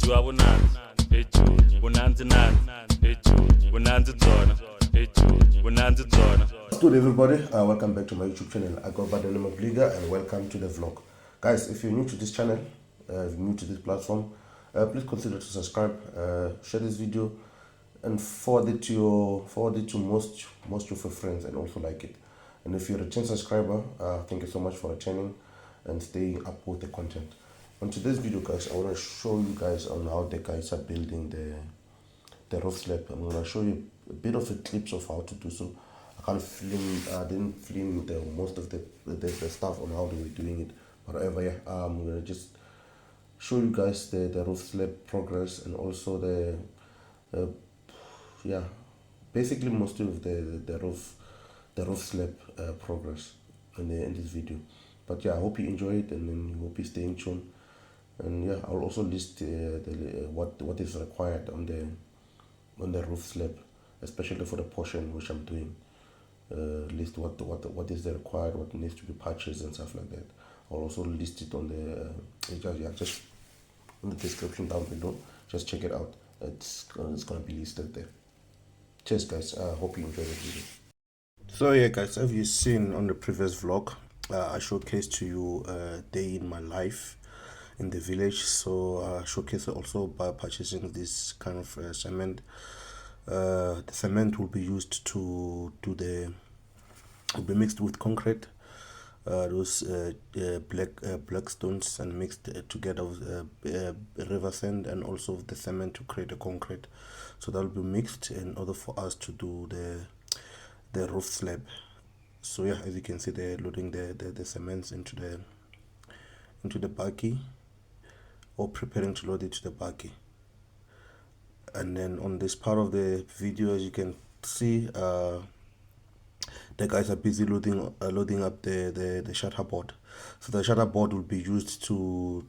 Ujua bunanzi, ejuni. Bunanzi nani, ejuni. Bunanzi zona, ejuni. Bunanzi zona. Good everybody, welcome back to my YouTube channel. I go by the name of Liga and welcome to the vlog. Guys, if you're new to this channel, if you're new to this platform, please consider to subscribe, share this video, and forward it to most of your friends and also like it. And if you're a 10 subscriber, thank you so much for returning and staying up with the content. On today's video, guys, I want to show you guys on how the guys are building the roof slab. I'm going to show you a bit of a clips of how to do so. I didn't film most of the stuff on how they were doing it, but however, yeah, I'm gonna just show you guys the roof slab progress and also basically most of the roof slab progress in this video. But yeah, I hope you enjoy it and then hope you stay in tune. And yeah, I'll also list what is required on the roof slab, especially for the portion which I'm doing. List what is the required, what needs to be purchased and stuff like that. I'll also list it on just in the description down below. Just check it out. It's gonna be listed there. Cheers, guys. Hope you enjoy the video. So yeah, guys, as you've seen on the previous vlog, I showcased to you a day in my life in the village. So showcase also by purchasing this kind of cement. The cement will be used to will be mixed with concrete, those black stones, and mixed together with river sand and also the cement to create a concrete. So that will be mixed in order for us to do the roof slab. So yeah, as you can see, they're loading the cements into the buggy, or preparing to load it to the buggy. And then on this part of the video, as you can see, the guys are busy loading up the shutter board. So the shutter board will be used to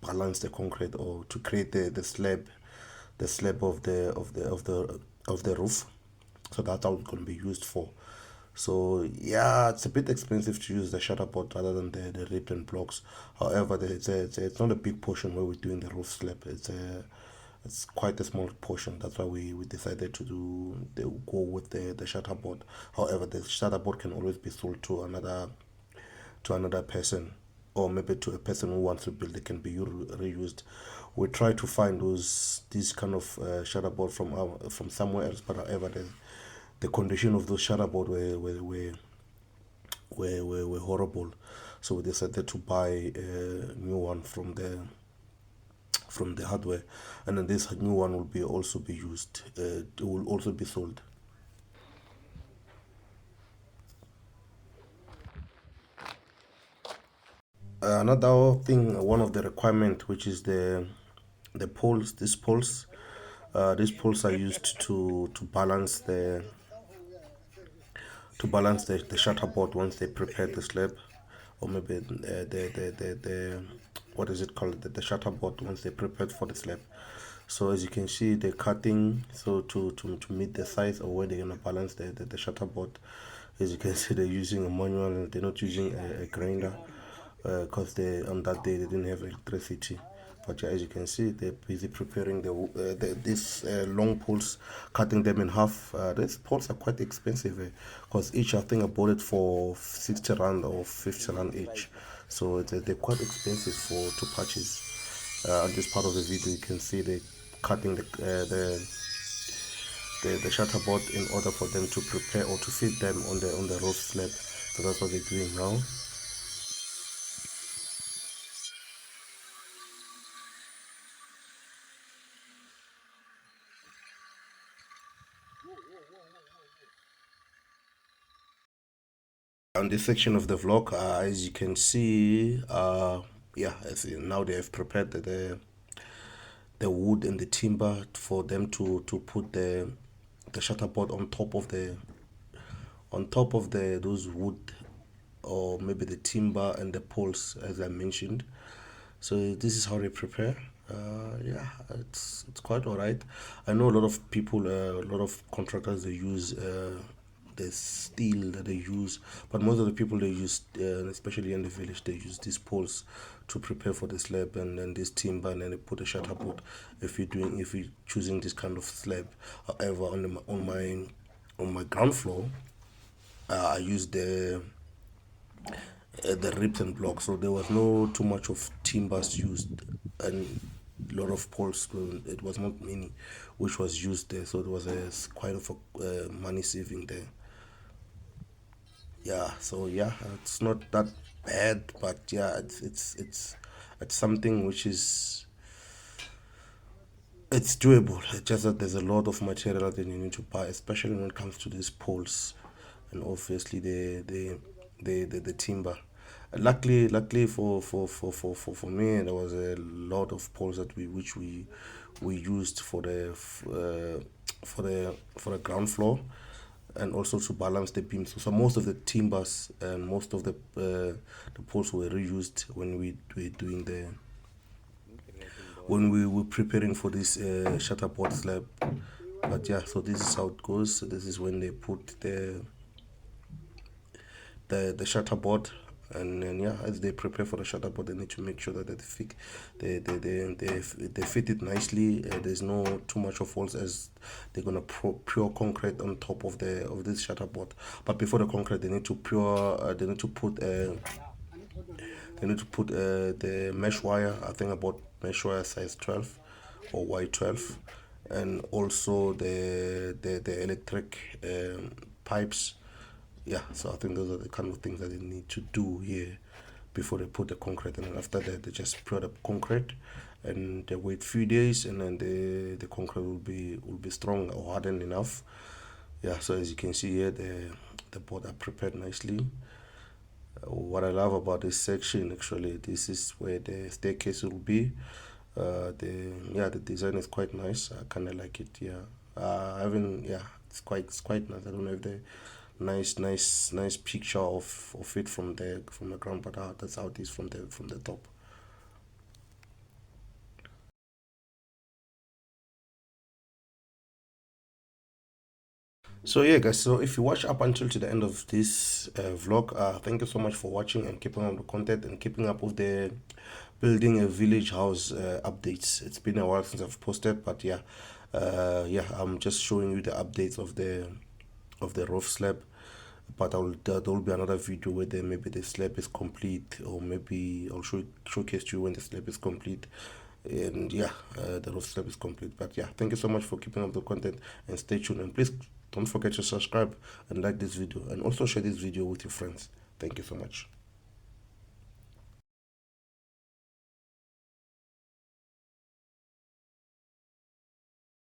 balance the concrete or to create the slab of the roof. So that's how it's going to be used for. So yeah, it's a bit expensive to use the shutter board rather than the ribbon blocks. However, it's not a big portion where we're doing the roof slab. It's quite a small portion. That's why we decided to go with the shutter board. However, the shutter board can always be sold to another person, or maybe to a person who wants to build. It can be reused. We try to find these kind of shutter board from somewhere else, but however, the condition of those shutter board were horrible. So we decided to buy a new one from the hardware, and then this new one will also be used. It will also be sold. Another thing, one of the requirement, which is the poles. These poles are used to balance the shutter board once they prepare the slab, or maybe the what is it called, the shutter board once they prepared for the slab. So as you can see, they're cutting so to meet the size or where they're gonna balance the shutter board. As you can see, they're using a manual. They're not using a grinder because on that day they didn't have electricity. But yeah, as you can see, they're busy preparing these long poles, cutting them in half. These poles are quite expensive because each, I think I bought it for 60 rand or 50 rand each. So they're quite expensive to purchase. On this part of the video, you can see they cutting the shutter board in order for them to prepare or to fit them on the roof slab. So that's what they're doing now. On this section of the vlog, as you can see, now they have prepared the wood and the timber for them to put the shutter board on top of those wood, or maybe the timber and the poles, as I mentioned. So this is how they prepare. It's quite all right. I know a lot of people, a lot of contractors, they use the steel that they use. But most of the people they use, especially in the village, they use these poles to prepare for the slab, and then this timber, and then they put a shutter board if you're choosing this kind of slab. However, on my ground floor, I used the ribs and blocks, so there was no too much of timbers used, and a lot of poles. It was not many which was used there, so it was quite of a money saving there. Yeah, so yeah, it's not that bad, but yeah, it's something which is, it's doable. It's just that there's a lot of material that you need to buy, especially when it comes to these poles, and obviously the timber. Luckily for me, there was a lot of poles that we used for the ground floor, and also to balance the beams. So most of the timbers and most of the poles were reused when we were doing when we were preparing for this shutterboard slab. But yeah, so this is how it goes. So this is when they put the shutterboard, and then yeah, as they prepare for the shutterboard, they need to make sure that they fit it nicely. There's no too much of holes, as they're gonna pure concrete on top of this shutterboard. But before the concrete, they need to put the mesh wire. I think about mesh wire size 12 or Y12, and also the electric pipes. Yeah, so I think those are the kind of things that they need to do here before they put the concrete, and then after that they just pour the concrete, and they wait few days, and then the concrete will be strong or hardened enough. Yeah, so as you can see here, the board are prepared nicely. What I love about this section, actually, this is where the staircase will be. The design is quite nice. I kind of like it. Yeah, I haven't. Yeah, it's quite nice. I don't know if the nice picture of it from the ground, but that's how it is from the top. So yeah, guys, so if you watch up until to the end of this vlog, thank you so much for watching and keeping up with the content and keeping up with the building a village house updates. It's been a while since I've posted, but yeah, I'm just showing you the updates of the roof slab. But there will be another video where maybe the slab is complete, or maybe I'll showcase to you when the slab is complete. And yeah, the roof slab is complete. But yeah, thank you so much for keeping up the content, and stay tuned, and please don't forget to subscribe and like this video, and also share this video with your friends. Thank you so much.